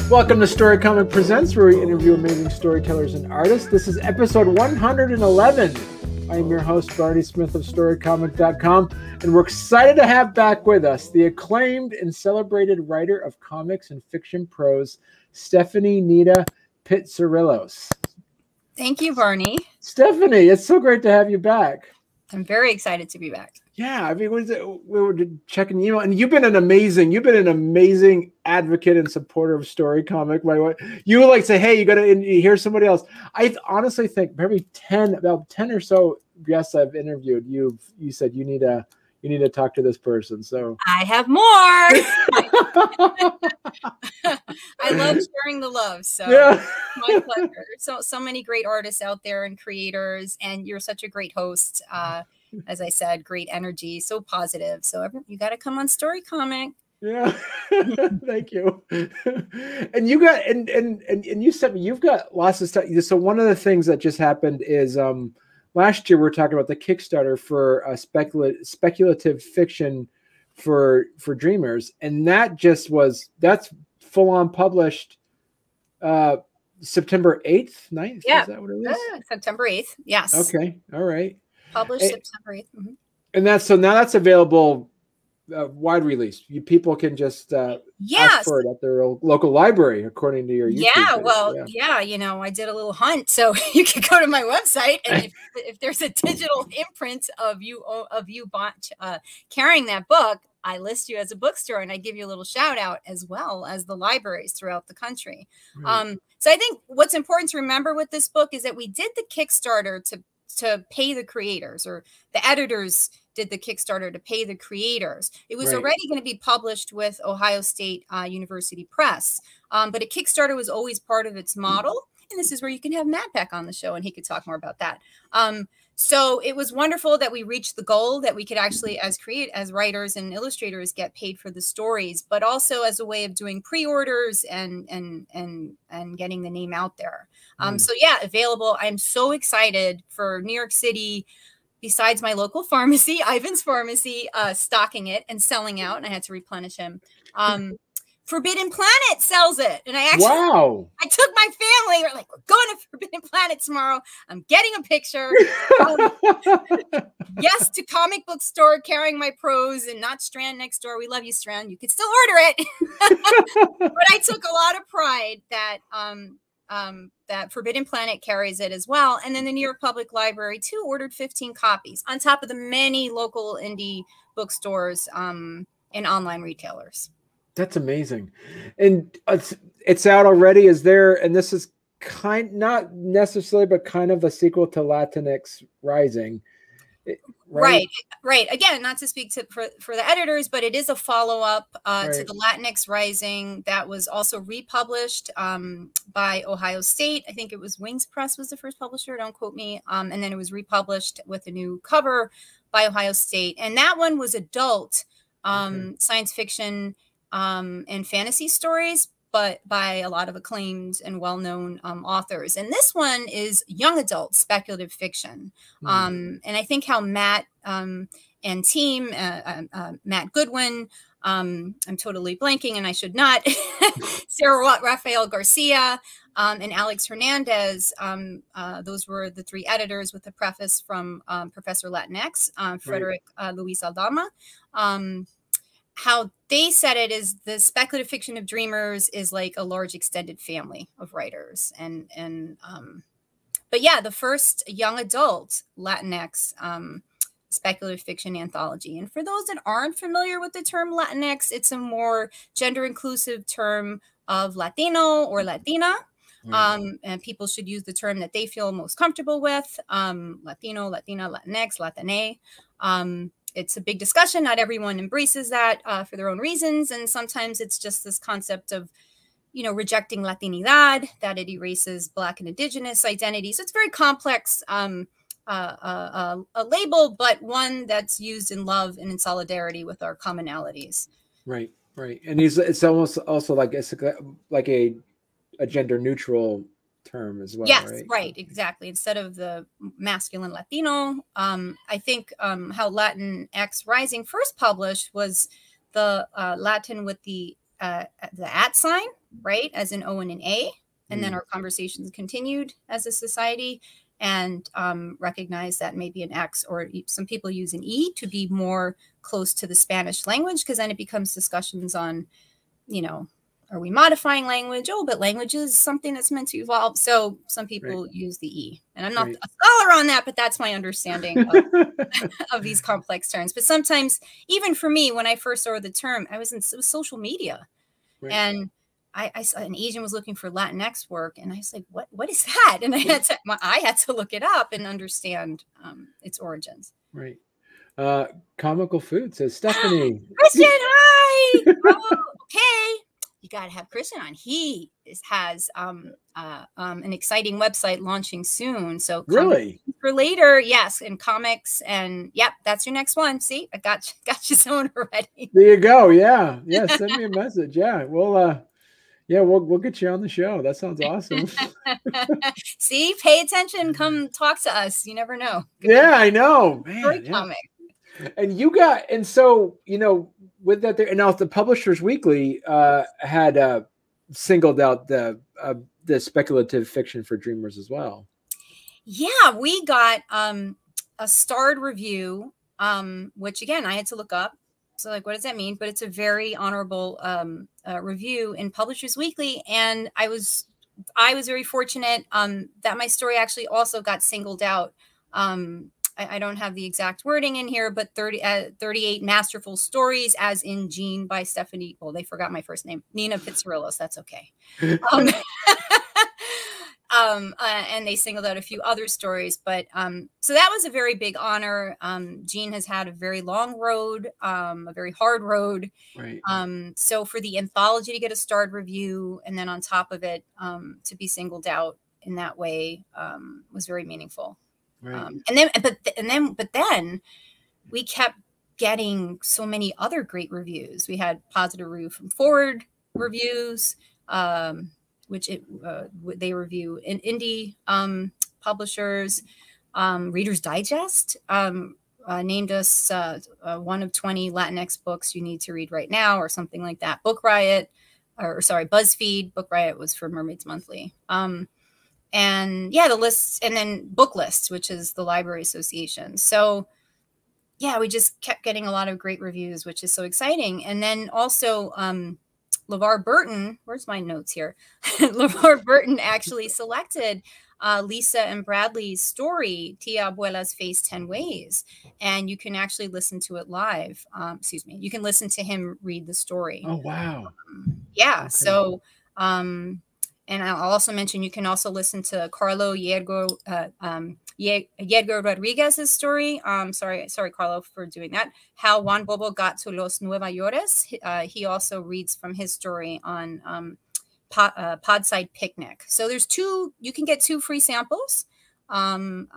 Welcome to Story Comic Presents, where we interview amazing storytellers and artists. This is episode 111. I am your host, Barney Smith of StoryComic.com, and we're excited to have back with us the acclaimed and celebrated writer of comics and fiction prose, Stephanie Nita Pizzarillos. Thank you, Barney. Stephanie, it's so great to have you back. I'm very excited to be back. Yeah, I mean, we were checking email, and you've been an amazing advocate and supporter of Story Comic. By the way, you would like say, "Hey, you got to hear somebody else." I honestly think maybe about 10 or so guests I've interviewed. You said you need to talk to this person. So I have more. I love sharing the love. So yeah. My pleasure. So many great artists out there and creators, and you're such a great host. As I said, great energy, so positive. So you got to come on Story Comic. Yeah, thank you. And you got and you said you've got lots of stuff. So one of the things that just happened is last year we were talking about the Kickstarter for speculative fiction for dreamers, and that's full on published September 8th, 9th. Yeah, is that what it is? September 8th. Yes. Okay. All right. Published September 8th. Mm-hmm. And now that's available wide release. People can just ask for it at their local library, according to your YouTube page. I did a little hunt, so you can go to my website, and if there's a digital imprint of you carrying that book, I list you as a bookstore, and I give you a little shout out, as well as the libraries throughout the country. Right. So I think what's important to remember with this book is that we did the Kickstarter to pay the creators, or the editors did the Kickstarter to pay the creators. It was already going to be published with Ohio State University Press, but a Kickstarter was always part of its model. And this is where you can have Matt back on the show, and he could talk more about that. So it was wonderful that we reached the goal that we could actually, as writers and illustrators, get paid for the stories, but also as a way of doing pre-orders and getting the name out there. So yeah, available. I'm so excited for New York City, besides my local pharmacy, Ivan's Pharmacy, stocking it and selling out, and I had to replenish him. Forbidden Planet sells it. And I took my family. We're like, we're going to Forbidden Planet tomorrow. I'm getting a picture. Yes, to comic book store, carrying my prose, and not Strand next door. We love you, Strand. You could still order it. But I took a lot of pride that that Forbidden Planet carries it as well. And then the New York Public Library too ordered 15 copies on top of the many local indie bookstores and online retailers. That's amazing. And it's out already. Is there, and this is not necessarily, but kind of a sequel to Latinx Rising. Right. Again, not to speak for the editors, but it is a follow-up to the Latinx Rising that was also republished by Ohio State. I think it was Wings Press was the first publisher. Don't quote me. And then it was republished with a new cover by Ohio State. And that one was adult science fiction and fantasy stories, but by a lot of acclaimed and well-known authors. And this one is young adult speculative fiction. And I think how Matt and team, Matt Goodwin, I'm totally blanking and I should not, Sarah Watt, Rafael Garcia, and Alex Hernandez, those were the three editors with the preface from Professor Latinx, Frederick Luis Aldama. How they said it is the speculative fiction of dreamers is like a large extended family of writers. But yeah, the first young adult Latinx speculative fiction anthology. And for those that aren't familiar with the term Latinx, it's a more gender inclusive term of Latino or Latina. And people should use the term that they feel most comfortable with. Latino, Latina, Latinx, Latine. It's a big discussion. Not everyone embraces that for their own reasons. And sometimes it's just this concept of, rejecting Latinidad, that it erases Black and Indigenous identities. So it's very complex a label, but one that's used in love and in solidarity with our commonalities. Right. And it's almost also like a gender neutral term as well. Yes, right? right, exactly. Instead of the masculine Latino, I think how Latinx Rising first published was the Latin with the at sign, right, as an O and an A, and then our conversations continued as a society, and recognized that maybe an X, or some people use an E to be more close to the Spanish language, because then it becomes discussions on, are we modifying language? Oh, but language is something that's meant to evolve. So some people use the E. And I'm not a scholar on that, but that's my understanding of these complex terms. But sometimes, even for me, when I first saw the term, it was social media. And I saw an agent was looking for Latinx work. And I was like, what is that? And I had to look it up and understand its origins. Right. Comical Food says, Stephanie. Christian, hi. Oh, okay. You got to have Christian on. He has an exciting website launching soon. So really for later, yes, and comics, and that's your next one. See, I got you someone already. There you go. Yeah. Send me a message. Yeah, we'll get you on the show. That sounds awesome. See, pay attention. Come talk to us. You never know. I know. Man, great comic. And so with that there, and now the Publishers Weekly had singled out the speculative fiction for dreamers as well. Yeah, we got a starred review, which again I had to look up. So like, what does that mean? But it's a very honorable review in Publishers Weekly, and I was very fortunate that my story actually also got singled out. I don't have the exact wording in here, but 38 masterful stories, as in Jean by Stephanie. Well, they forgot my first name, Nina Pizzarillos. That's okay. And they singled out a few other stories, but so that was a very big honor. Jean has had a very long road, a very hard road. Right. So for the anthology to get a starred review, and then on top of it, to be singled out in that way, was very meaningful. Right. But then we kept getting so many other great reviews. We had positive review from Forward Reviews, which they review in indie publishers. Reader's Digest named us one of 20 Latinx books you need to read right now, or something like that. BuzzFeed. Book Riot was for Mermaids Monthly. And the lists, and then Book Lists, which is the Library Association. So we just kept getting a lot of great reviews, which is so exciting. And then also LeVar Burton, where's my notes here? LeVar Burton actually selected Lisa and Bradley's story, Tia Abuela's Face 10 Ways. And you can actually listen to it live. You can listen to him read the story. Oh, wow. Okay. So, and I'll also mention you can also listen to Carlo Yergo Rodriguez's story. Sorry, Carlo, for doing that. How Juan Bobo got to Los Nueva Yorkers. He also reads from his story on Podside Picnic. So there's you can get 2 free samples and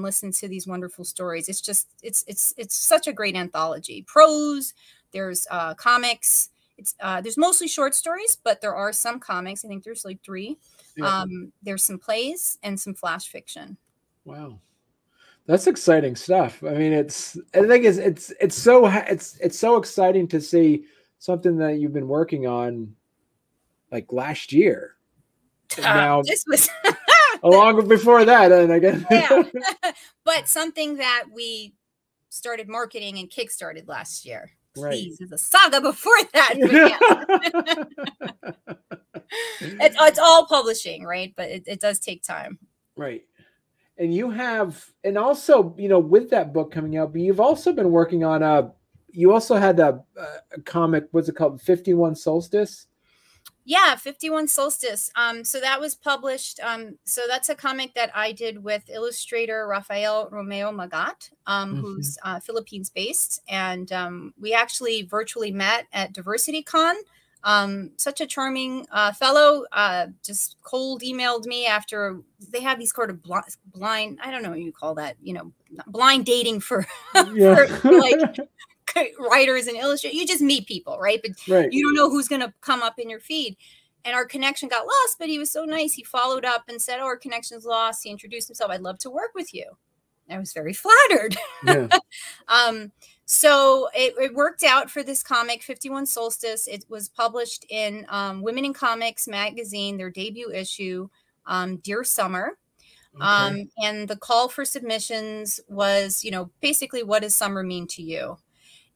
listen to these wonderful stories. It's just, it's such a great anthology. Prose, there's comics. There's mostly short stories, but there are some comics. I think there's like 3. Yeah. There's some plays and some flash fiction. Wow, that's exciting stuff. I mean, it's so exciting to see something that you've been working on like last year. Now this was long before that, and I guess but something that we started marketing and kickstarted last year. Right. Please, is a saga before that. It's all publishing, right? But it does take time. Right. And you have, and also, with that book coming out, but you've also been working on you also had a comic, what's it called? 51 Solstice? Yeah, 51 Solstice. So that was published. So that's a comic that I did with illustrator Rafael Romeo Magat, who's Philippines based. And we actually virtually met at DiversityCon. Such a charming fellow, just cold emailed me after. They have these sort of blind, I don't know what you call that, blind dating for, for like writers and illustrators. You just meet people, right? But you don't know who's going to come up in your feed. and our connection got lost, but he was so nice. He followed up and said, oh, our connection's lost. He introduced himself. I'd love to work with you. I was very flattered. Yeah. So it worked out for this comic, 51 Solstice. It was published in Women in Comics magazine, their debut issue, Dear Summer. Okay. And the call for submissions was, basically, what does summer mean to you?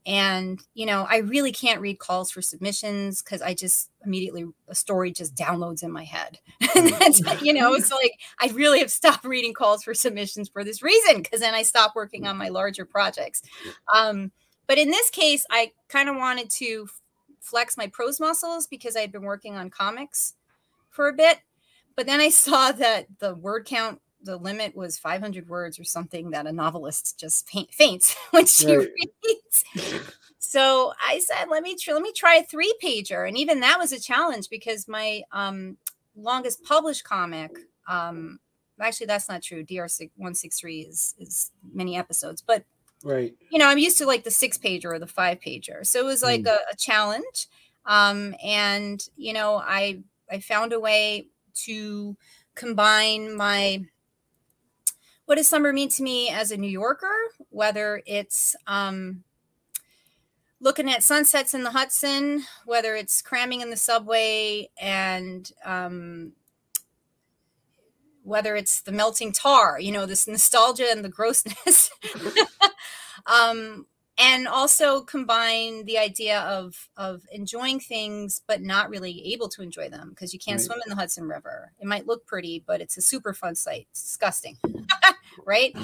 And, I really can't read calls for submissions because I just immediately, a story just downloads in my head. And that's, it's like, I really have stopped reading calls for submissions for this reason, because then I stopped working on my larger projects. But in this case, I kind of wanted to flex my prose muscles because I'd been working on comics for a bit. But then I saw that the word count, the limit was 500 words or something, that a novelist just faints when she reads. So I said, let me try a 3-pager. And even that was a challenge because my longest published comic, actually, that's not true. DR 163 is many episodes, but right. I'm used to like the 6-pager or the 5-pager. So it was like a challenge. And, I found a way to combine my, what does summer mean to me as a New Yorker, whether it's looking at sunsets in the Hudson, whether it's cramming in the subway, and whether it's the melting tar, this nostalgia and the grossness. And also combine the idea of enjoying things, but not really able to enjoy them because you can't swim in the Hudson River. It might look pretty, but it's a super fun sight. It's disgusting, right?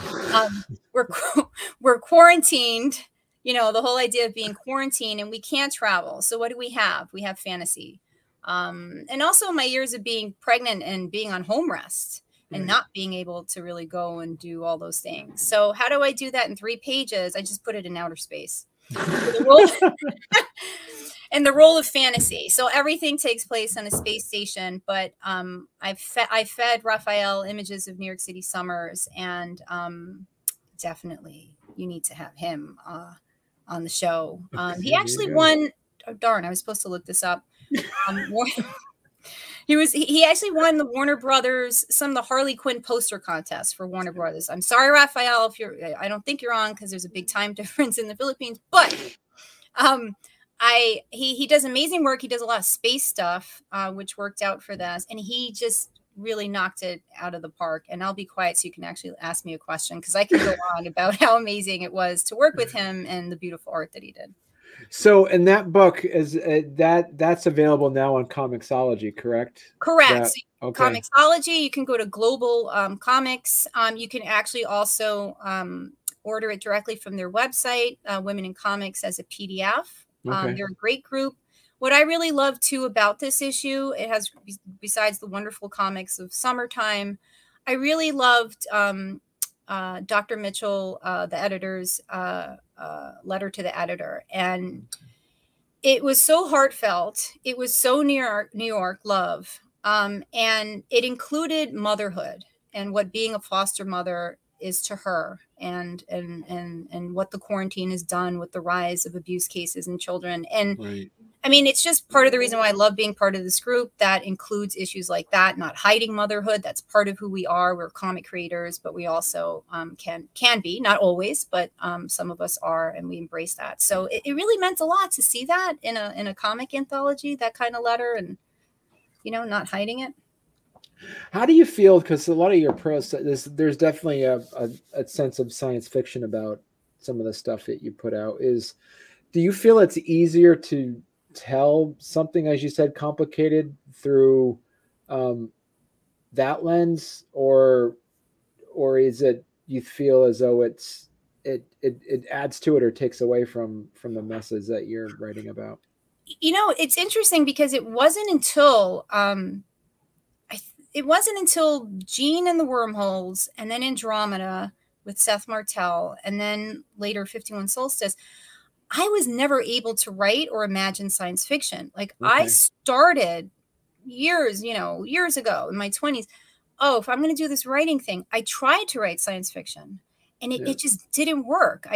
We're quarantined, the whole idea of being quarantined, and we can't travel. So what do we have? We have fantasy. And also my years of being pregnant and being on home rest and not being able to really go and do all those things. So how do I do that in 3 pages? I just put it in outer space. And the role of fantasy. So everything takes place on a space station, but I fed Raphael images of New York City summers, and definitely you need to have him on the show. He actually won. Oh, darn, I was supposed to look this up. He actually won the Warner Brothers, some of the Harley Quinn poster contests for Warner Brothers. I'm sorry, Raphael, I don't think you're on because there's a big time difference in the Philippines, but he does amazing work. He does a lot of space stuff, which worked out for this. And he just really knocked it out of the park. And I'll be quiet so you can actually ask me a question, because I can go on about how amazing it was to work with him and the beautiful art that he did. So, in that book is that's available now on Comixology, correct? Correct. Okay. Comixology. You can go to Global Comics. You can actually also order it directly from their website, Women in Comics, as a PDF. Okay. They're a great group. What I really love too about this issue, it has, besides the wonderful comics of summertime, I really loved Dr. Mitchell, the editor's letter to the editor. And it was so heartfelt. It was so New York love. And it included motherhood and what being a foster mother is to her, and what the quarantine has done with the rise of abuse cases in children. And I mean, it's just part of the reason why I love being part of this group that includes issues like that, not hiding motherhood. That's part of who we are. We're comic creators, but we also can be, not always, but some of us are, and we embrace that. So it really meant a lot to see that in a comic anthology, that kind of letter, and, not hiding it. How do you feel? Because a lot of your prose, there's definitely a sense of science fiction about some of the stuff that you put out. Do you feel it's easier to tell something, as you said, complicated through that lens, or is it you feel as though it adds to it or takes away from the message that you're writing about? It's interesting because it wasn't until Gene and the Wormholes, and then Andromeda with Seth Martell, and then later 51 Solstice, I was never able to write or imagine science fiction. Like, okay. I started years ago in my 20s. Oh, if I'm going to do this writing thing, I tried to write science fiction, and it just didn't work.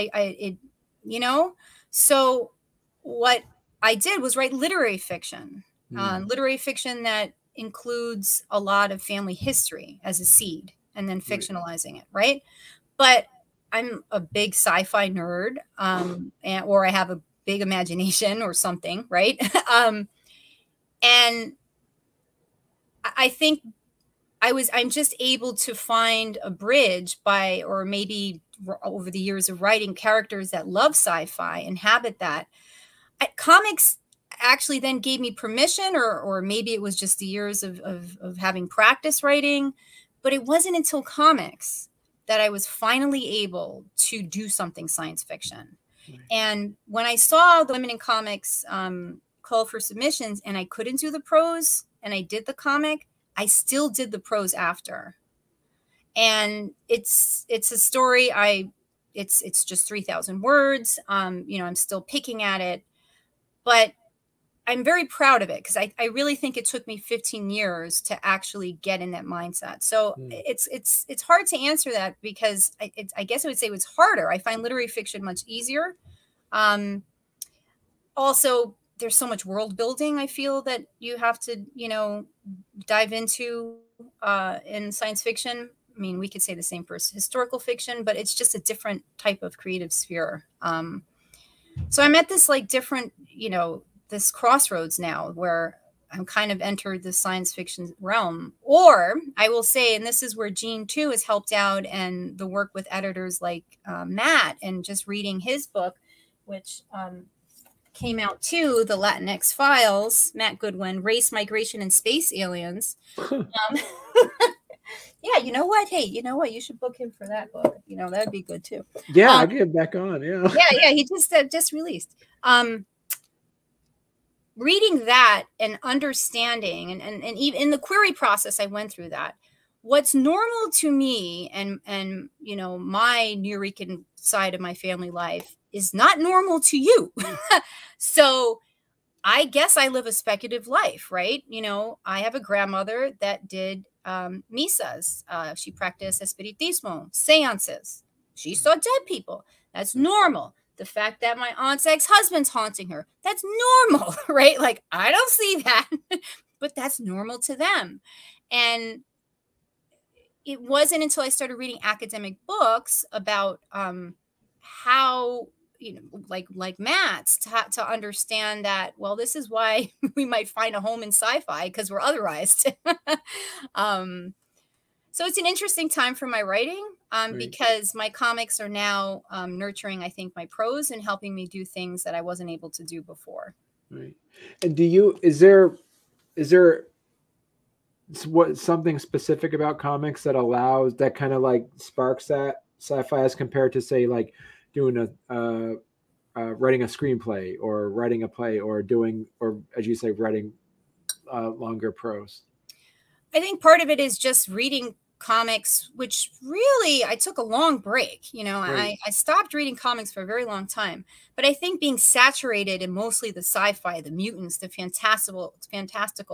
So what I did was write literary fiction. literary fiction that includes a lot of family history as a seed and then fictionalizing it, right? But I'm a big sci-fi nerd, or I have a big imagination or something, right? And I think I'm just able to find a bridge or maybe over the years of writing characters that love sci-fi, inhabit that. Comics actually then gave me permission, or maybe it was just the years of having practice writing, but it wasn't until comics that I was finally able to do something science fiction. And when I saw the Women in Comics call for submissions and I couldn't do the prose and I did the comic, I still did the prose after. And it's a story. It's just 3,000 words. I'm still picking at it, but I'm very proud of it because I really think it took me 15 years to actually get in that mindset. So it's hard to answer that because I guess I would say it was harder. I find literary fiction much easier. Also, there's so much world building I feel that you have to, dive into in science fiction. I mean, we could say the same for historical fiction, but it's just a different type of creative sphere. So I'm at this different, this crossroads now where I'm kind of entered the science fiction realm. Or I will say, and this is where Gene too has helped out, and the work with editors like Matt, and just reading his book, which came out too, The Latinx Files, Matt Goodwin, Race, Migration, and Space Aliens. Yeah, you know what? Hey, you know what? You should book him for that book. That'd be good too. Yeah, I'll get back on. Yeah. Yeah. He just released. Reading that and understanding, and even in the query process, I went through that. What's normal to me and my Nuyorican side of my family life is not normal to you. So I guess I live a speculative life, right? I have a grandmother that did misas. She practiced espiritismo, seances. She saw dead people. That's normal. The fact that my aunt's ex-husband's haunting her, that's normal, right? I don't see that, but that's normal to them. And it wasn't until I started reading academic books about how, like Matt's, to understand that, well, this is why we might find a home in sci-fi, because we're otherized. So it's an interesting time for my writing because my comics are now nurturing, I think, my prose and helping me do things that I wasn't able to do before. Right. And is there something specific about comics that kind of sparks that sci-fi as compared to, say, doing writing a screenplay or writing a play or as you say, writing longer prose? I think part of it is just reading comics, which really I took a long break. Right. I stopped reading comics for a very long time, but I think being saturated in mostly the sci-fi, the mutants, the fantastical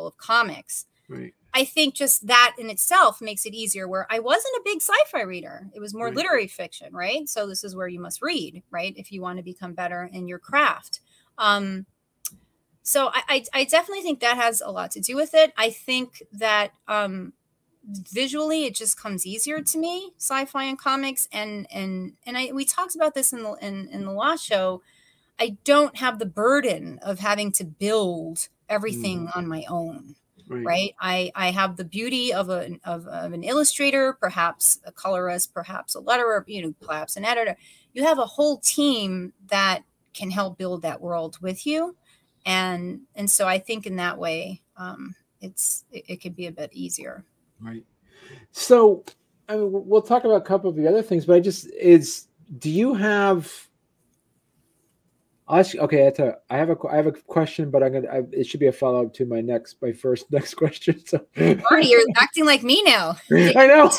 of comics, right. I think just that in itself makes it easier, where I wasn't a big sci-fi reader. It was more right. literary fiction, right? So this is where you must read, right? If you want to become better in your craft. So I definitely think that has a lot to do with it. I think that visually it just comes easier to me, sci-fi and comics, and we talked about this in the last show. I don't have the burden of having to build everything on my own, right? I have the beauty of an illustrator, perhaps a colorist, perhaps a letterer, perhaps an editor. You have a whole team that can help build that world with you. And so I think in that way, it could be a bit easier. Right. So we'll talk about a couple of the other things, but do you have? I'll ask you, okay, I have a question, but it should be a follow up to my next question. So Marty, you're acting like me now. I know.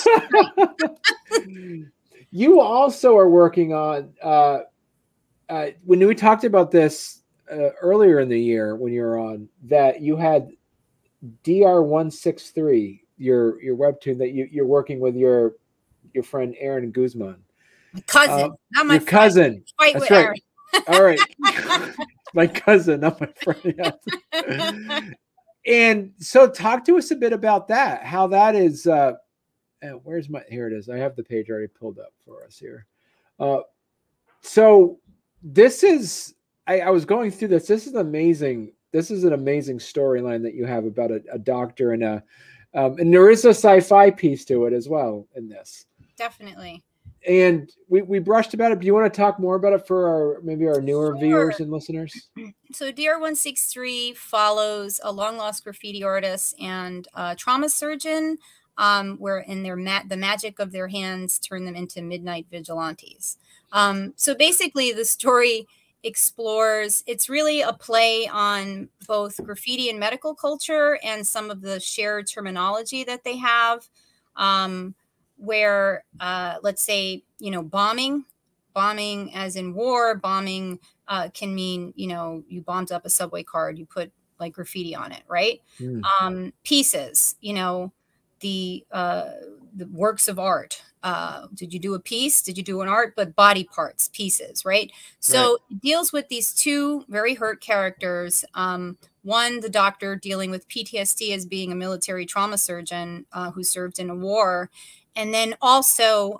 You also are working on when we talked about this earlier in the year when you were on, that you had DR163, your webtoon that you're working with your friend Aaron Guzman. My cousin, not my your cousin. Fight That's with right. Aaron. All right. My cousin, not my friend. And so talk to us a bit about that, how that is, here it is. I have the page already pulled up for us here. So this is, I was going through this. This is amazing. This is an amazing storyline that you have about a doctor and and there is a sci-fi piece to it as well in this. Definitely. And we brushed about it. Do you want to talk more about it for maybe our newer viewers and listeners? So DR163 follows a long lost graffiti artist and a trauma surgeon, where in the magic of their hands turn them into midnight vigilantes. So basically the story explores, it's really a play on both graffiti and medical culture and some of the shared terminology that they have. Where let's say, bombing as in war, bombing can mean, you bombed up a subway card, you put like graffiti on it, right? Pieces, the works of art. Did you do a piece? Did you do an art? But body parts, pieces, right? So it deals with these two very hurt characters. One, the doctor dealing with PTSD as being a military trauma surgeon who served in a war. And then also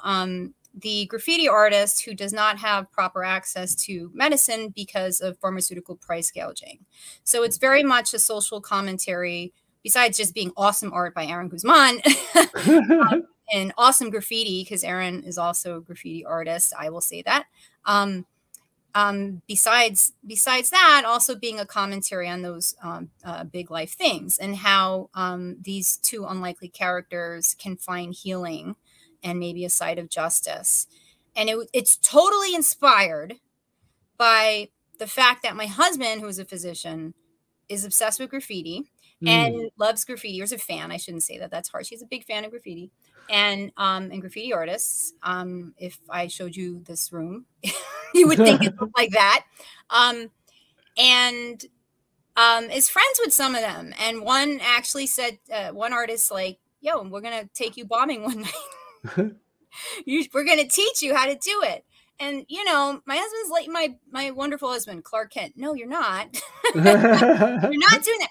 the graffiti artist who does not have proper access to medicine because of pharmaceutical price gouging. So it's very much a social commentary, besides just being awesome art by Aaron Guzman and awesome graffiti, because Aaron is also a graffiti artist. I will say that. Besides that, also being a commentary on those big life things and how these two unlikely characters can find healing and maybe a side of justice. And it's totally inspired by the fact that my husband, who is a physician, is obsessed with graffiti and loves graffiti, or is a fan. I shouldn't say that. That's harsh. He's a big fan of graffiti and graffiti artists. If I showed you this room, you would think it looked like that. And is friends with some of them. And one actually said, one artist like, yo, we're going to take you bombing one night. We're going to teach you how to do it. And, my husband's like my wonderful husband, Clark Kent. No, you're not. You're not doing that.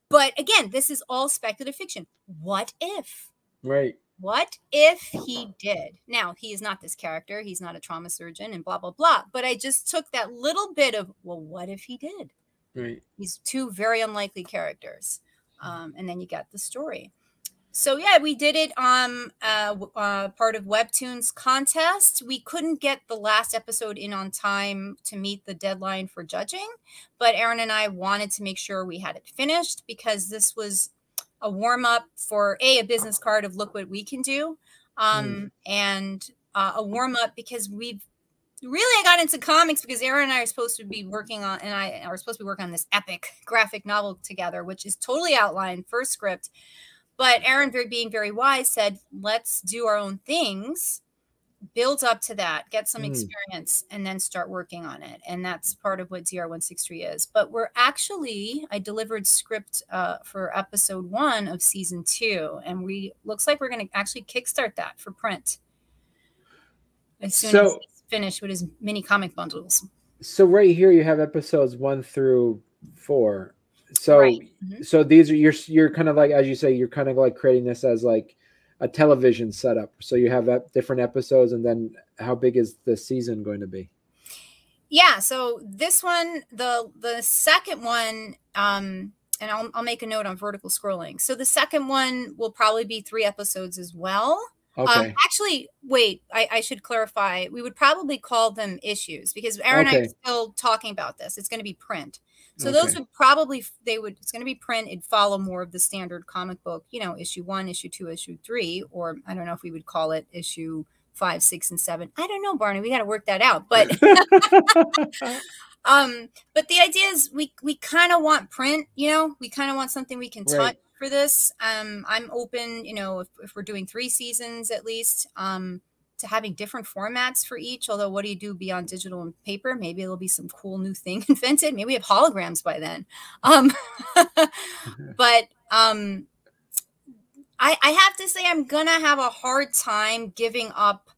But again, this is all speculative fiction. What if? Right. What if he did? Now, he is not this character. He's not a trauma surgeon and blah, blah, blah. But I just took that little bit of, well, what if he did? Right. These two very unlikely characters. And then you got the story. So, yeah, we did it on part of Webtoons contest. We couldn't get the last episode in on time to meet the deadline for judging. But Aaron and I wanted to make sure we had it finished because this was a warm up for a business card of look what we can do. And a warm up because I got into comics because Aaron and I are supposed to be working on, this epic graphic novel together, which is totally outlined, first script. But Aaron, being very wise, said, let's do our own things, build up to that, get some experience, and then start working on it. And that's part of what DR163 is. But I delivered script for episode 1 of season 2. And looks like we're going to actually kickstart that for print as soon as he's finished with his mini comic bundles. So right here you have episodes 1 through 4. So, so these are you're kind of like, as you say, you're kind of like creating this as like a television setup. So you have different episodes, and then how big is the season going to be? Yeah. So this one, the second one, and I'll make a note on vertical scrolling. So the second one will probably be 3 episodes as well. Okay. Actually, wait, I should clarify. We would probably call them issues because Aaron and I are still talking about this. It's going to be print. So those would probably, it's going to be print. It'd follow more of the standard comic book, issue 1, issue 2, issue 3, or I don't know if we would call it issue 5, 6, and 7. I don't know, Barney. We got to work that out. But, but the idea is we kind of want print, we kind of want something we can touch for this. I'm open, if we're doing 3 seasons at least, to having different formats for each. Although what do you do beyond digital and paper? Maybe there'll be some cool new thing invented. Maybe we have holograms by then. But I have to say I'm going to have a hard time giving up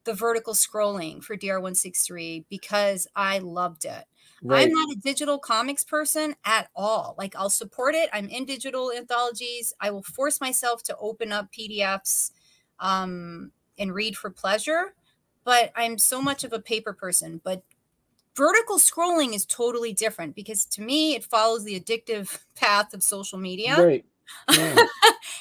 the vertical scrolling for DR163 because I loved it. Right. I'm not a digital comics person at all. Like, I'll support it. I'm in digital anthologies. I will force myself to open up PDFs and read for pleasure, but I'm so much of a paper person. But vertical scrolling is totally different because to me, it follows the addictive path of social media. Right. Yeah.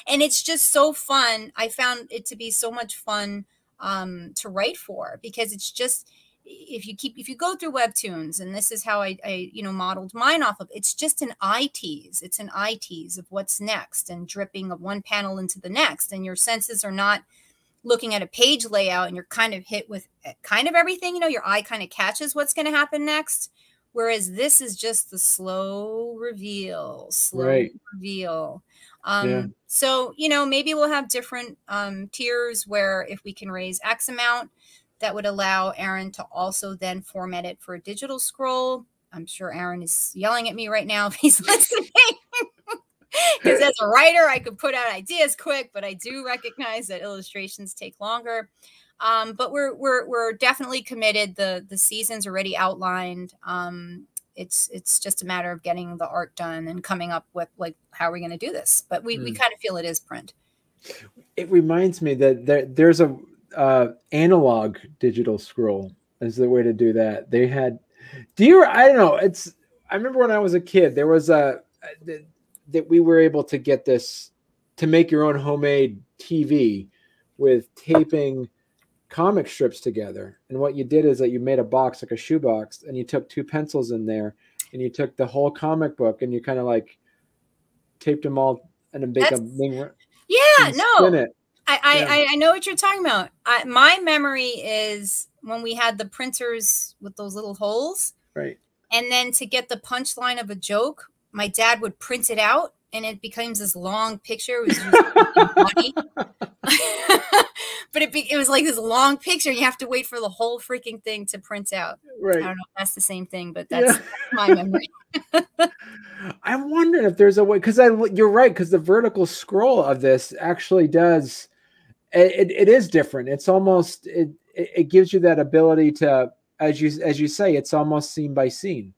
And it's just so fun. I found it to be so much fun to write for, because it's just, if you go through Webtoons, and this is how I modeled mine off of, it's just an eye tease. It's an eye tease of what's next, and dripping of one panel into the next. And your senses are not looking at a page layout, and you're kind of hit with kind of everything, your eye kind of catches what's going to happen next. Whereas this is just the slow reveal. Yeah. So, maybe we'll have different tiers where if we can raise X amount, that would allow Aaron to also then format it for a digital scroll. I'm sure Aaron is yelling at me right now if he's listening. Because as a writer, I could put out ideas quick, but I do recognize that illustrations take longer. But we're definitely committed. The season's already outlined. It's just a matter of getting the art done and coming up with like, how are we going to do this? But we kind of feel it is print. It reminds me that there's a analog digital scroll is the way to do that. They had, I don't know. I remember when I was a kid, there was that we were able to get this to make your own homemade TV with taping comic strips together. And what you did is that you made a box, like a shoebox, and you took 2 pencils in there, and you took the whole comic book, and you kind of like taped them all and then make a thing. Yeah, no. I know what you're talking about. My memory is when we had the printers with those little holes. Right. And then to get the punchline of a joke, my dad would print it out, and it becomes this long picture. It was funny. But it was like this long picture. You have to wait for the whole freaking thing to print out. Right. I don't know if that's the same thing, but that's my memory. I'm wondering if there's a way, because you're right, because the vertical scroll of this actually does, it is different. It's almost, it gives you that ability to, as you say, it's almost scene by scene.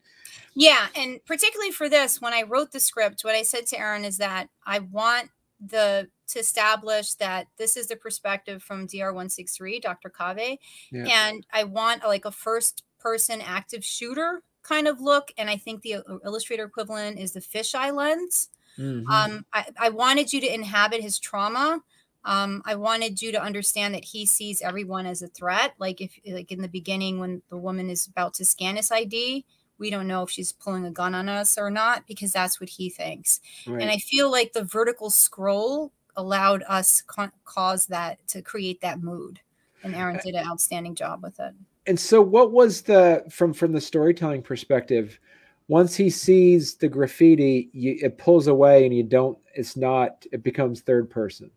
Yeah, and particularly for this, when I wrote the script, what I said to Aaron is that I want to establish that this is the perspective from DR163, Dr. Cave, and I want like a first-person active shooter kind of look, and I think the illustrator equivalent is the fisheye lens. Mm-hmm. I wanted you to inhabit his trauma. I wanted you to understand that he sees everyone as a threat. Like in the beginning, when the woman is about to scan his ID, we don't know if she's pulling a gun on us or not, because that's what he thinks. Right. And I feel like the vertical scroll allowed us cause that, to create that mood. And Aaron did an outstanding job with it. And so what was from the storytelling perspective, once he sees the graffiti, it pulls away and it becomes third person.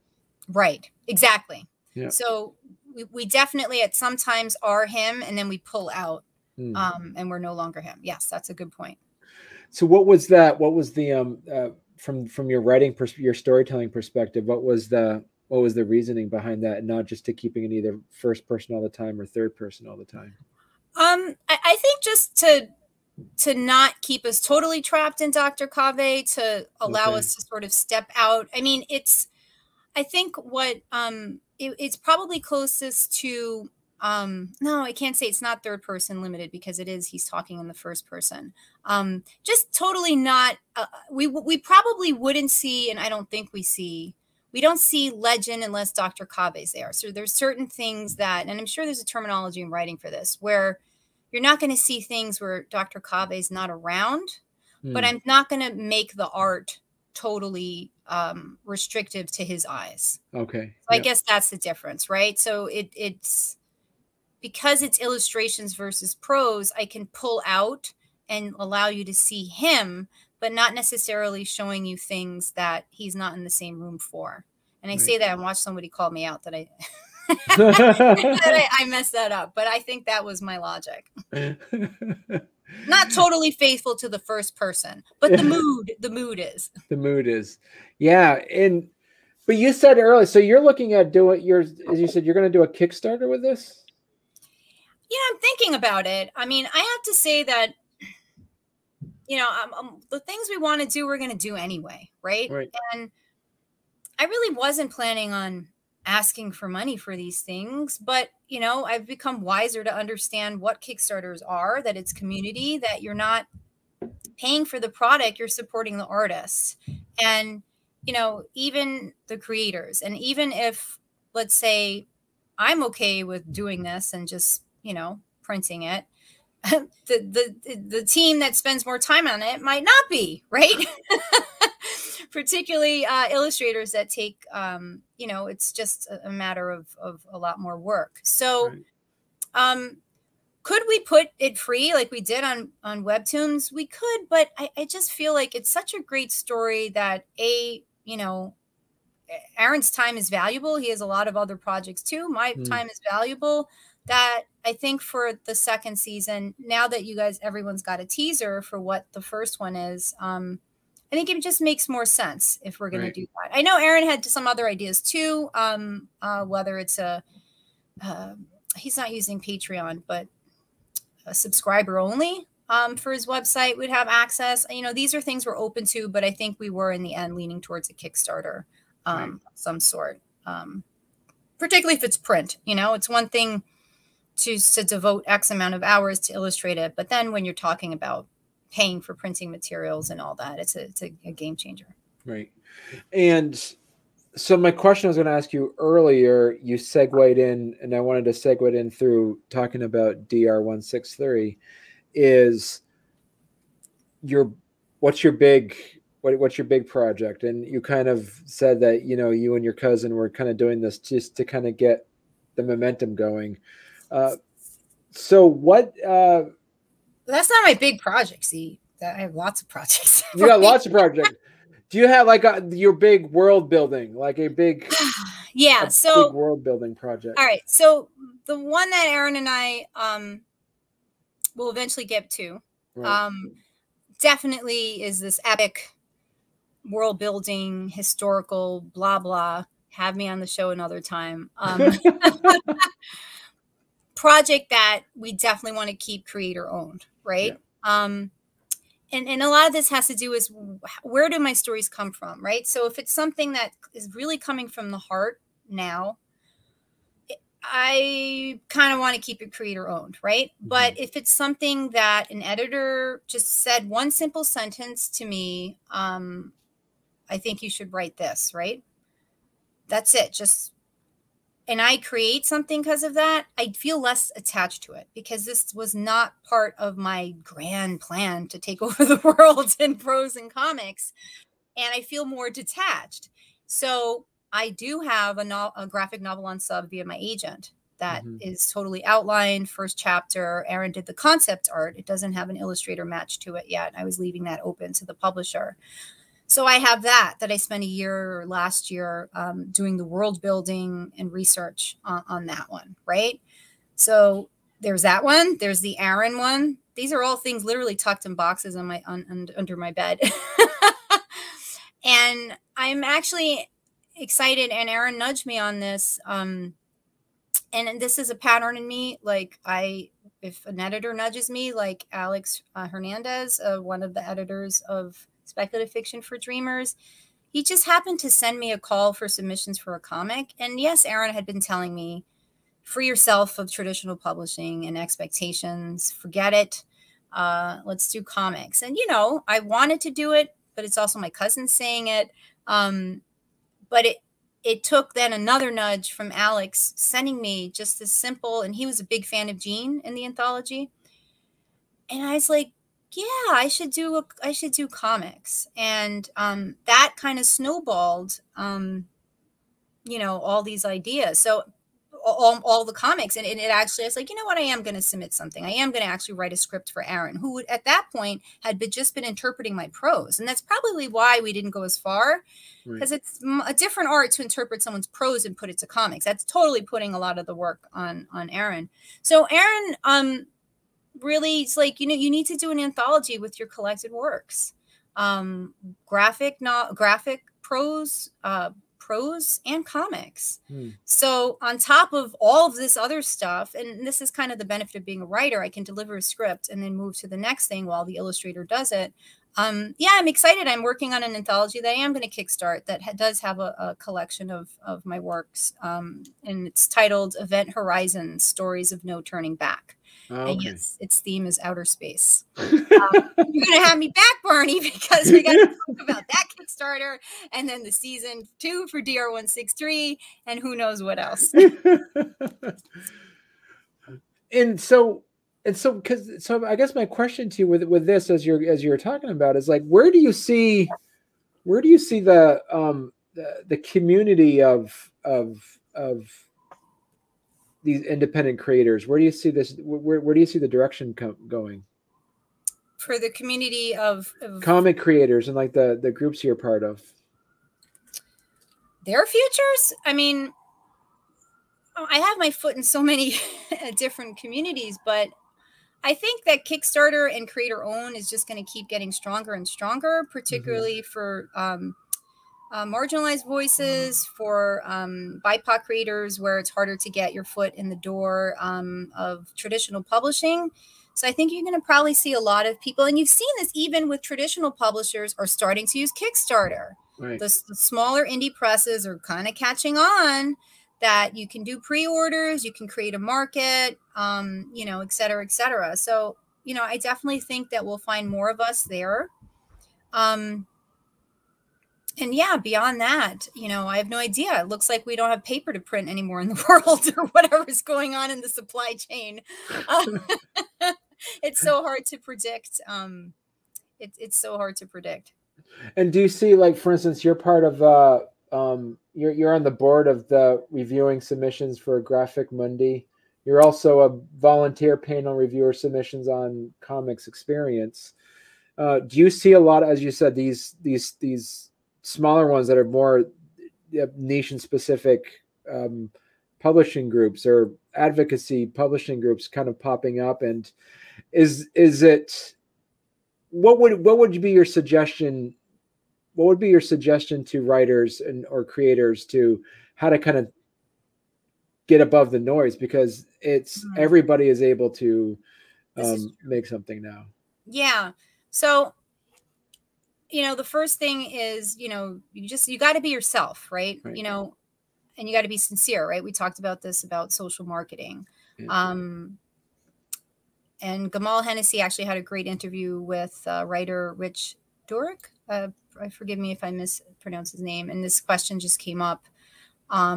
Right. Exactly. Yeah. So we definitely at sometimes are him, and then we pull out. And we're no longer him. Yes, that's a good point. So what was that? What was the from your writing, your storytelling perspective? What was the reasoning behind that, and not just to keeping it either first person all the time or third person all the time? I think just to not keep us totally trapped in Dr. Cave, to allow us to sort of step out. I mean, I think what it's probably closest to. No, I can't say it's not third person limited, because he's talking in the first person. Just totally not, we probably wouldn't see, and I don't think we don't see legend unless Dr. Cave's there. So there's certain things that, and I'm sure there's a terminology in writing for this, where you're not going to see things where Dr. Cave's not around, but I'm not going to make the art totally restrictive to his eyes. Okay. So I guess that's the difference, right? So it's, because it's illustrations versus prose, I can pull out and allow you to see him, but not necessarily showing you things that he's not in the same room for. And I say that, and watch somebody call me out that I messed that up, but I think that was my logic. Not totally faithful to the first person, but the mood is. The mood is. Yeah. But you said earlier, so you're looking at as you said, you're going to do a Kickstarter with this? Yeah, I'm thinking about it. I mean, I have to say that the things we want to do, we're going to do anyway. Right. And I really wasn't planning on asking for money for these things, but I've become wiser to understand what Kickstarters are, that it's community, that you're not paying for the product, you're supporting the artists and, even the creators. And even if, let's say, I'm okay with doing this and just, printing it, the team that spends more time on it might not be, right? Particularly illustrators that take, it's just a matter of a lot more work. So, could we put it free like we did on Webtoons? We could, but I just feel like it's such a great story that Aaron's time is valuable. He has a lot of other projects too. My time is valuable, that I think for the second season, now that everyone's got a teaser for what the first one is, I think it just makes more sense if we're going to do that. I know Aaron had some other ideas too, whether it's he's not using Patreon, but a subscriber only for his website would have access. These are things we're open to, but I think we were in the end leaning towards a Kickstarter of some sort, particularly if it's print. It's one thing to devote X amount of hours to illustrate it, but then when you're talking about paying for printing materials and all that, it's a game changer. Right. And so my question I was going to ask you earlier, you segued in, and I wanted to segue in through talking about DR163, is what's your big project? And you kind of said that, you and your cousin were kind of doing this just to kind of get the momentum going. So what, that's not my big project. See, I have lots of projects. You got lots of projects. Do you have like your big world building, like a big, big world building project? All right. So the one that Aaron and I will eventually get to, definitely is this epic world building, historical, blah, blah. Have me on the show another time. Project that we definitely want to keep creator owned, right? Yeah. And a lot of this has to do with where do my stories come from, right? So if it's something that is really coming from the heart now, I kind of want to keep it creator owned, right? Mm-hmm. But if it's something that an editor just said one simple sentence to me, I think you should write this, right? That's it. And I create something because of that, I feel less attached to it because this was not part of my grand plan to take over the world in prose and comics. And I feel more detached. So I do have a graphic novel on sub via my agent that is totally outlined. First chapter, Aaron did the concept art. It doesn't have an illustrator match to it yet. I was leaving that open to the publisher. So I have that I spent a year last year doing the world building and research on that one, right? So there's that one. There's the Aaron one. These are all things literally tucked in boxes on under my bed. And I'm actually excited, and Aaron nudged me on this. And this is a pattern in me. Like if an editor nudges me, like Alex Hernandez, one of the editors of Speculative Fiction for Dreamers, he just happened to send me a call for submissions for a comic. And yes, Aaron had been telling me, free yourself of traditional publishing and expectations, forget it. Let's do comics. And, I wanted to do it, but it's also my cousin saying it. But it took then another nudge from Alex sending me just this simple, and he was a big fan of Jean in the anthology. And I was like, yeah, I should do comics. And that kind of snowballed, all these ideas. So all the comics. And it actually, I was like, you know what? I am going to submit something. I am going to actually write a script for Aaron, who at that point had just been interpreting my prose. And that's probably why we didn't go as far, because it's a different art to interpret someone's prose and put it to comics. That's totally putting a lot of the work on Aaron. So Aaron, really, it's like, you need to do an anthology with your collected works, graphic prose, prose and comics. Hmm. So on top of all of this other stuff, and this is kind of the benefit of being a writer, I can deliver a script and then move to the next thing while the illustrator does it. Yeah, I'm excited. I'm working on an anthology that I am going to kickstart that does have a collection of my works. And it's titled Event Horizon, Stories of No Turning Back. Okay. And yes, its theme is outer space. You're going to have me back, Barney, because we got to talk about that Kickstarter and then the season 2 for DR163 and who knows what else. So I guess my question to you with this, as you're talking about, is like, where do you see the community of these independent creators? Where do you see this? Where do you see the direction going for the community of comic creators and like the groups you're part of? Their futures? I mean, I have my foot in so many different communities, but I think that Kickstarter and creator own is just going to keep getting stronger and stronger, particularly for marginalized voices, for BIPOC creators, where it's harder to get your foot in the door of traditional publishing. So I think you're going to probably see a lot of people, and you've seen this even with traditional publishers, are starting to use Kickstarter. Right. The smaller indie presses are kind of catching on that you can do pre-orders, you can create a market, et cetera, et cetera. So, I definitely think that we'll find more of us there. And yeah, beyond that, I have no idea. It looks like we don't have paper to print anymore in the world, or whatever's going on in the supply chain. It's so hard to predict. It's so hard to predict. And do you see, like, for instance, you're part of you're on the board of the reviewing submissions for Graphic Mundi. You're also a volunteer panel reviewer submissions on Comics Experience. Do you see a lot, as you said, these smaller ones that are more nation specific publishing groups or advocacy publishing groups kind of popping up? And is it, what would be your suggestion? What would be your suggestion to writers or creators to how to kind of get above the noise? Because it's everybody is able to make something now. Yeah. So, the first thing is, you got to be yourself, right? And you got to be sincere, right? We talked about this, about social marketing. Yeah. And Gamal Hennessy actually had a great interview with writer Rich Durick. Forgive me if I mispronounce his name. And this question just came up. How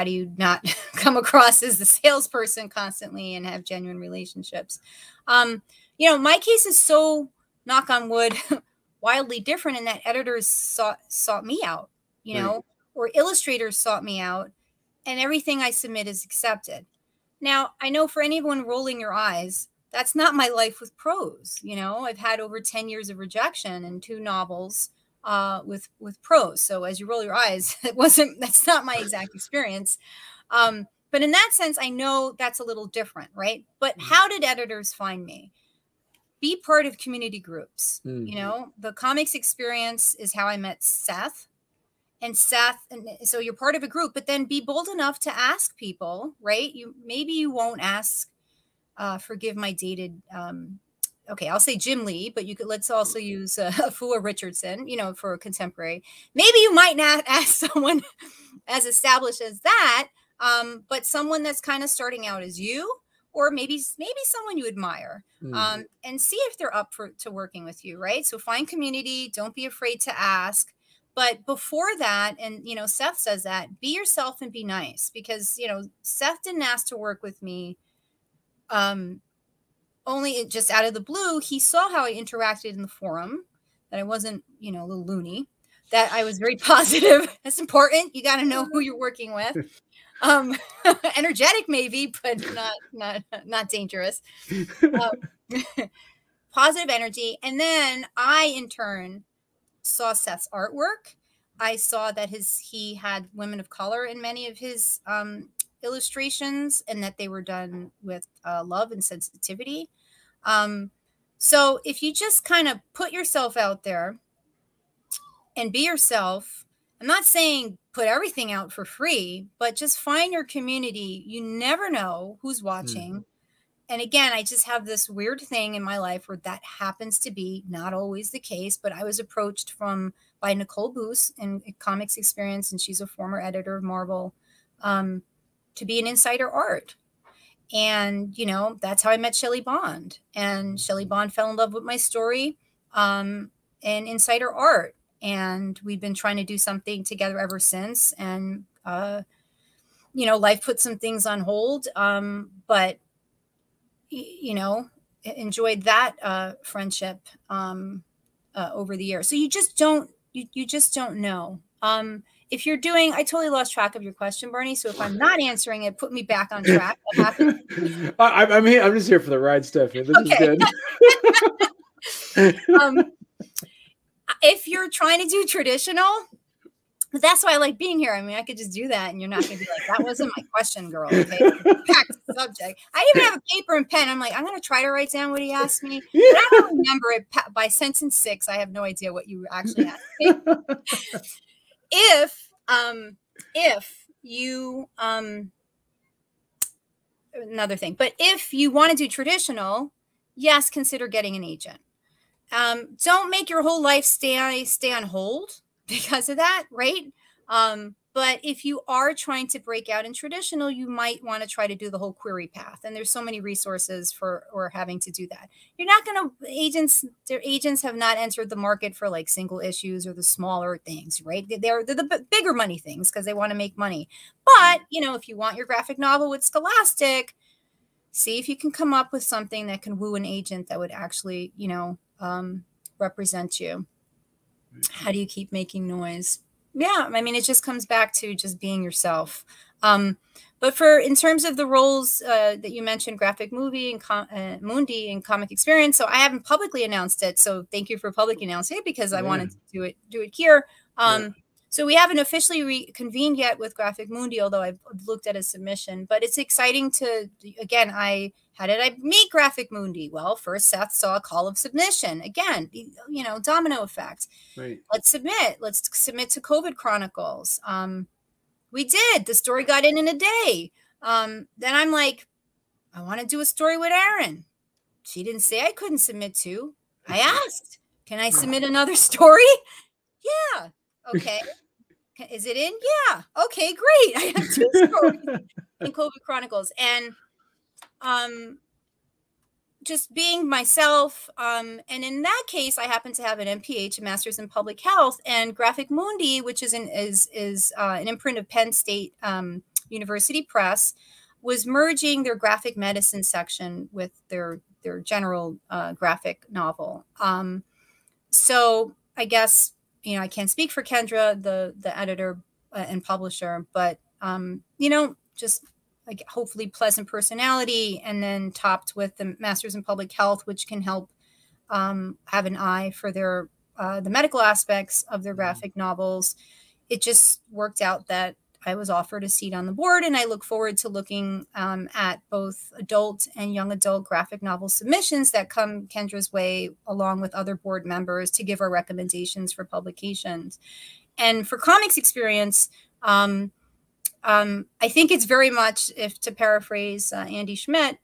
do you not come across as the salesperson constantly and have genuine relationships? My case is so, knock on wood, wildly different in that editors sought me out, right. Or illustrators sought me out, and everything I submit is accepted. Now, I know for anyone rolling your eyes, that's not my life with prose. I've had over 10 years of rejection and 2 novels with prose. So as you roll your eyes, that's not my exact experience. But in that sense, I know that's a little different, right? But how did editors find me? Be part of community groups. The Comics Experience is how I met Seth. And so you're part of a group, but then be bold enough to ask people, right? Maybe you won't ask, forgive my dated, okay, I'll say Jim Lee, but let's also use Afua Richardson, for a contemporary. Maybe you might not ask someone as established as that, but someone that's kind of starting out as you, or maybe someone you admire, and see if they're up to working with you, right? So find community, don't be afraid to ask. But before that, and, Seth says that, be yourself and be nice, because, Seth didn't ask to work with me only just out of the blue. He saw how I interacted in the forum, that I wasn't, a little loony, that I was very positive. That's important. You got to know who you're working with. Energetic maybe, but not dangerous. Positive energy. And then I, in turn, saw Seth's artwork. I saw that he had women of color in many of his illustrations, and that they were done with love and sensitivity. So if you just kind of put yourself out there and be yourself I'm not saying put everything out for free, but just find your community. You never know who's watching. And again, I just have this weird thing in my life where that happens to be not always the case, but I was approached by Nicole Boos in Comics Experience, and she's a former editor of Marvel, to be an insider art. And, you know, that's how I met Shelley Bond. And Shelley Bond fell in love with my story and insider art. And we've been trying to do something together ever since. And, you know, life put some things on hold. But, you know, enjoyed that friendship over the years. So you just don't, you just don't know. If you're doing, I totally lost track of your question, Bernie. So if I'm not answering it, put me back on track. I'm here. I'm just here for the ride, Stephanie. This is good. If you're trying to do traditional, that's why I like being here. I mean, I could just do that, and you're not going to be like, "That wasn't my question, girl." Okay, back to the subject. I even have a paper and pen. I'm like, I'm going to try to write down what he asked me. But I don't remember it by sentence 6. I have no idea what you actually asked me. If you another thing, but if you want to do traditional, yes, consider getting an agent. Don't make your whole life stay on hold because of that, right? But if you are trying to break out in traditional, you might want to try to do the whole query path. And there's so many resources for having to do that. You're not going to, their agents have not entered the market for like single issues or the smaller things, right? They're the bigger money things because they want to make money. But, you know, if you want your graphic novel with Scholastic, see if you can come up with something that can woo an agent that would actually, you know, represent you. How do you keep making noise? Yeah, I mean, it just comes back to just being yourself. But in terms of the roles that you mentioned, Graphic Movie and Mundi and Comic Experience, so I haven't publicly announced it. So thank you for publicly announcing it because I wanted to do it here. So we haven't officially reconvened yet with Graphic Mundi, although I've looked at a submission. But it's exciting to, again, how did I meet Graphic Mundi? Well, first Seth saw a call of submission. Again, you know, domino effect. Right. Let's submit to COVID Chronicles. We did. The story got in a day. Then I'm like, I want to do a story with Erin. She didn't say I couldn't submit to. I asked, can I submit another story? Yeah. Okay. Is it in? Yeah. Okay, great. I have 2 stories in COVID Chronicles. And just being myself. And in that case, I happen to have an MPH, a Master's in Public Health, and Graphic Mundi, which is an imprint of Penn State University Press, was merging their graphic medicine section with their general graphic novel. So I guess, you know, I can't speak for Kendra, the editor and publisher, but, you know, just like hopefully pleasant personality, and then topped with the Masters in Public Health, which can help have an eye for the medical aspects of their graphic novels. It just worked out that I was offered a seat on the board, and I look forward to looking at both adult and young adult graphic novel submissions that come Kendra's way, along with other board members, to give our recommendations for publications. And for Comics Experience, I think it's very much, if to paraphrase Andy Schmidt,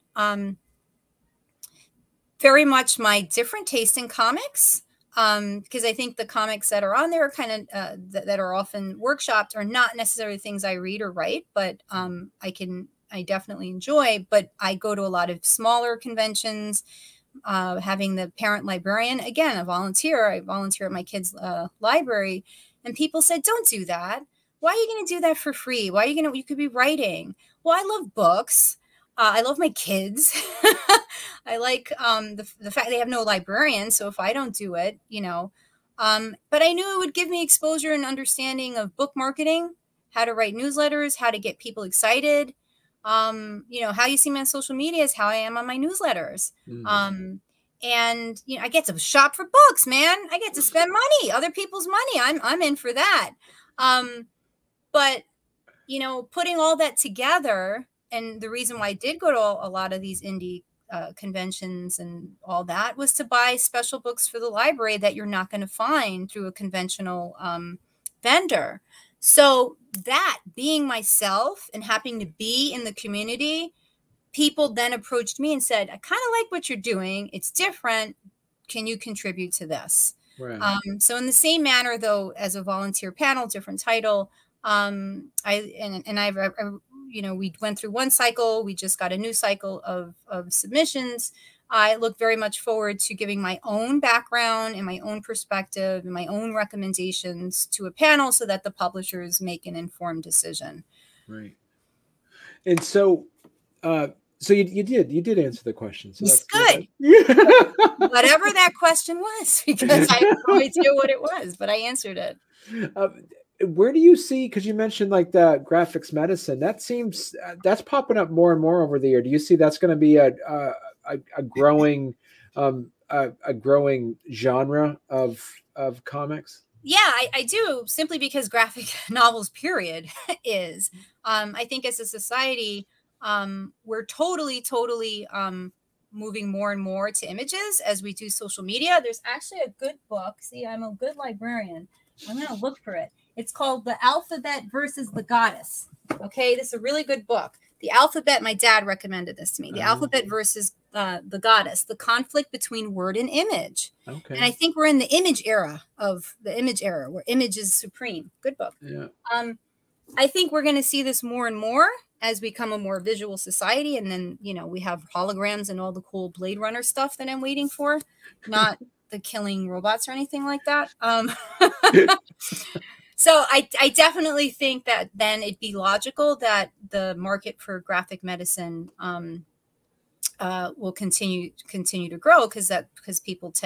very much my different taste in comics. Because I think the comics that are on there are kind of that are often workshopped are not necessarily things I read or write, but I definitely enjoy. But I go to a lot of smaller conventions, having the parent librarian, again, a volunteer. I volunteer at my kids' library, and people said, "Don't do that. Why are you going to do that for free? Why are you going to? You could be writing." Well, I love books. I love my kids. I like the fact they have no librarian. So if I don't do it, you know, but I knew it would give me exposure and understanding of book marketing, how to write newsletters, how to get people excited. You know, how you see me on social media is how I am on my newsletters. Mm-hmm. And, you know, I get to shop for books, man. I get to spend money, other people's money. I'm in for that. But, you know, putting all that together, and the reason why I did go to a lot of these indie conventions and all that was to buy special books for the library that you're not going to find through a conventional vendor. So that being myself and happening to be in the community, people then approached me and said, I kind of like what you're doing. It's different. Can you contribute to this? Right. So in the same manner, though, as a volunteer panel, different title, you know, we went through one cycle. We just got a new cycle of submissions. I look very much forward to giving my own background and my own perspective and my own recommendations to a panel so that the publishers make an informed decision. Right. And so, so you did answer the question. So it's that's good. Whatever that question was, because I have no idea what it was, but I answered it. Where do you see, because you mentioned like the graphics medicine, that seems that's popping up more and more over the year. Do you see that's going to be a growing genre of comics? Yeah, I do, simply because graphic novels period is I think as a society we're totally moving more and more to images as we do social media. There's actually a good book. See, I'm a good librarian. I'm going to look for it. It's called The Alphabet versus the Goddess. Okay, this is a really good book. The Alphabet, my dad recommended this to me. The Alphabet versus the Goddess, the conflict between word and image. Okay. And I think we're in the image era where image is supreme. Good book. Yeah. I think we're going to see this more and more as we become a more visual society. And then, you know, we have holograms and all the cool Blade Runner stuff that I'm waiting for, not the killing robots or anything like that. So I definitely think that then it'd be logical that the market for graphic medicine will continue to grow because people's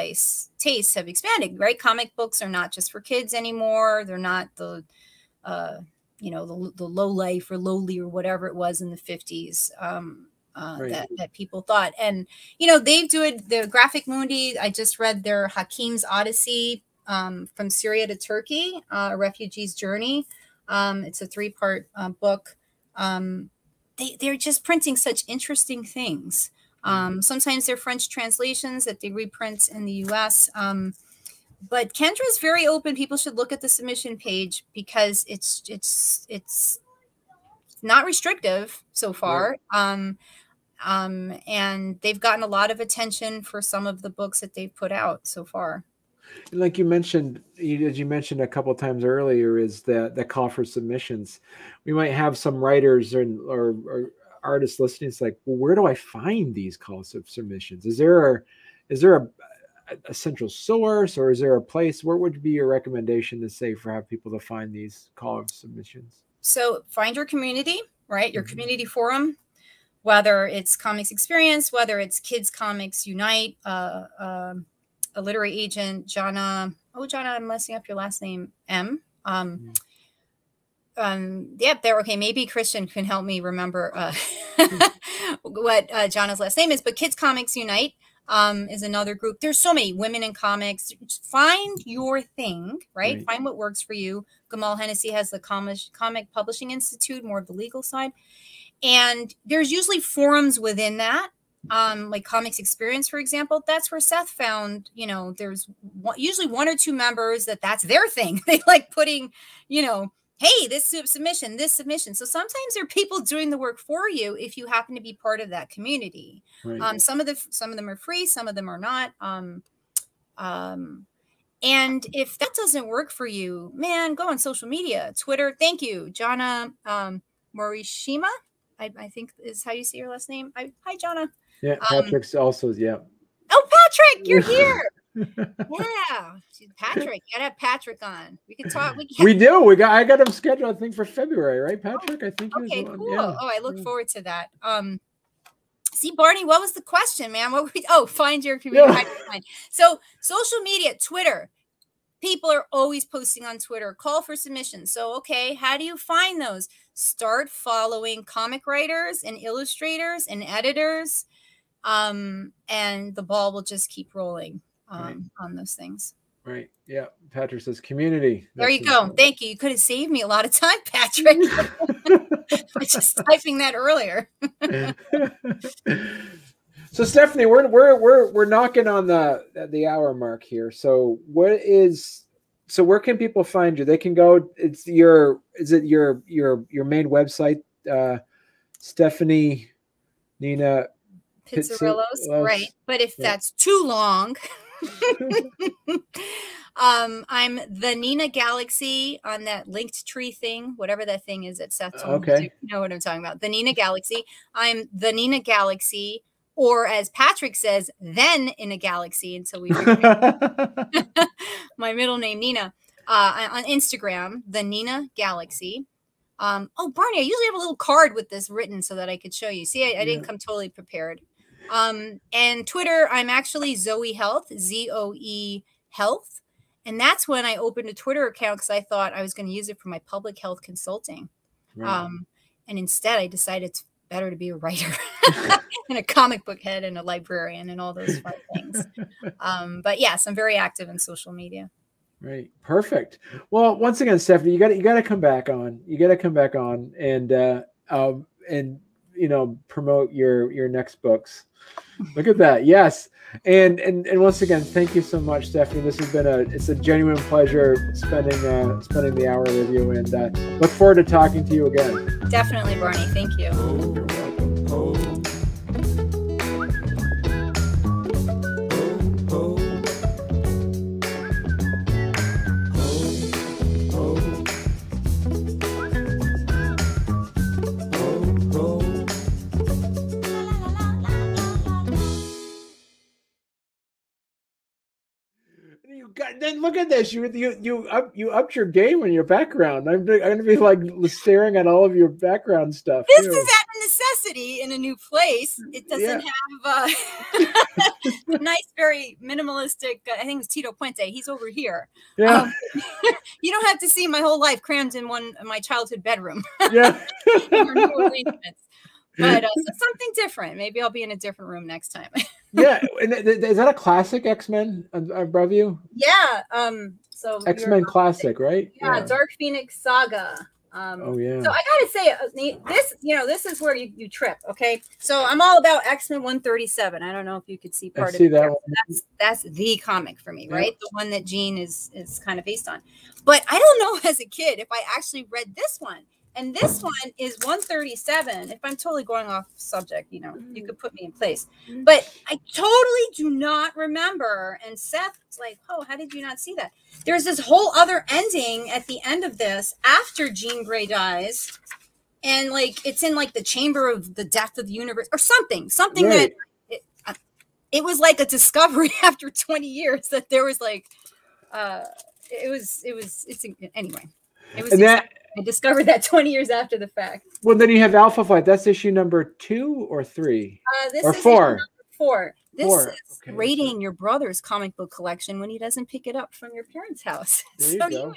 tastes have expanded, right? Comic books are not just for kids anymore. They're not the low life or lowly or whatever it was in the 50s right. that people thought. And, you know, they do it, the Graphic Mundi, I just read their Hakim's Odyssey from Syria to Turkey, A Refugee's Journey. It's a 3-part book. They're just printing such interesting things. Sometimes they're French translations that they reprint in the US. But Kendra is very open. People should look at the submission page because it's not restrictive so far. Right. And they've gotten a lot of attention for some of the books that they've put out so far. Like you mentioned, as you mentioned a couple of times earlier, is the call for submissions. We might have some writers or artists listening. It's like, well, where do I find these calls of submissions? Is there a central source, or is there a place? Where would be your recommendation to say for have people to find these call of submissions? So find your community, right? Your community forum, whether it's Comics Experience, whether it's Kids Comics Unite, a literary agent, Jana. Oh, Jana, I'm messing up your last name. M. Yep, there. Okay, maybe Christian can help me remember what Jana's last name is. But Kids Comics Unite is another group. There's so many women in comics. Just find your thing, right? Find what works for you. Gamal Hennessy has the Comic Publishing Institute, more of the legal side. And there's usually forums within that. Like Comics Experience, for example, that's where Seth found, you know, there's usually 1 or 2 members that's their thing. They like putting, you know, hey, this submission. So sometimes there are people doing the work for you if you happen to be part of that community. Right. Some of them are free, some of them are not. And if that doesn't work for you, man, go on social media, Twitter. Thank you, Jana Morishima, I think is how you say your last name. Hi, Jana. Yeah, Patrick's also, yeah. Oh, Patrick, you're here. Yeah, Patrick. You gotta have Patrick on. We can talk. We do. I got him scheduled, I think, for February, right, Patrick? I think. Okay, cool. Yeah. Oh, I look forward to that. See, Barney, what was the question, man? Find your community. Yeah. So, social media, Twitter. People are always posting on Twitter. Call for submissions. So, okay, how do you find those? Start following comic writers and illustrators and editors, and the ball will just keep rolling on those things. Right. Yeah. Patrick says community. There you go. Thank you. You could have saved me a lot of time, Patrick. I was just typing that earlier. So Stephanie, we're knocking on the hour mark here. So what is So where can people find you? They can go. It's your. Is it your main website? Stephanie Nina Pizzarillos, right? But if that's too long, I'm the Nina Galaxy on that linked tree thing, whatever that thing is that Seth told me to. You know what I'm talking about. The Nina Galaxy. I'm the Nina Galaxy, or as Patrick says, then in a galaxy until we my middle name Nina. On Instagram, the Nina Galaxy. Oh, Barney, I usually have a little card with this written so that I could show you. See, I didn't come totally prepared. And Twitter, I'm actually Zoe Health, ZOE Health. And that's when I opened a Twitter account because I thought I was going to use it for my public health consulting. Right. And instead, I decided it's better to be a writer and a comic book head and a librarian and all those fun things. But yes, I'm very active in social media. Right. Perfect. Well, once again, Stephanie, you got to come back on. You got to come back on and promote your next books. Look at that. Yes. And once again, thank you so much, Stephanie. This has been it's a genuine pleasure spending the hour with you, and look forward to talking to you again. Definitely, Barney. Thank you. You're welcome. Then look at this. You upped your game in your background. I'm gonna be like staring at all of your background stuff. This is at a necessity in a new place. It doesn't have a nice, very minimalistic. I think it's Tito Puente. He's over here. Yeah. You don't have to see my whole life crammed in my childhood bedroom. Yeah. But something different. Maybe I'll be in a different room next time. Yeah, and is that a classic X-Men above you? Yeah. So X-Men classic, right? Yeah, Dark Phoenix Saga. Oh yeah. So I gotta say, this is where you trip. Okay, so I'm all about X-Men 137. I don't know if you could see part of it. That that's the comic for me, right? The one that Jean is kind of based on. But I don't know as a kid if I actually read this one. And this one is 137. If I'm totally going off subject, you could put me in place. But I totally do not remember. And Seth's like, oh, how did you not see that? There's this whole other ending at the end of this after Jean Grey dies. And like, it's in like the chamber of the death of the universe or something right. That it was like a discovery after 20 years that there was like, anyway. It was I discovered that 20 years after the fact. Well, then you have Alpha Flight. That's issue number 2 or 3? This or is 4? 4. This is raiding your brother's comic book collection when he doesn't pick it up from your parents' house. There you go.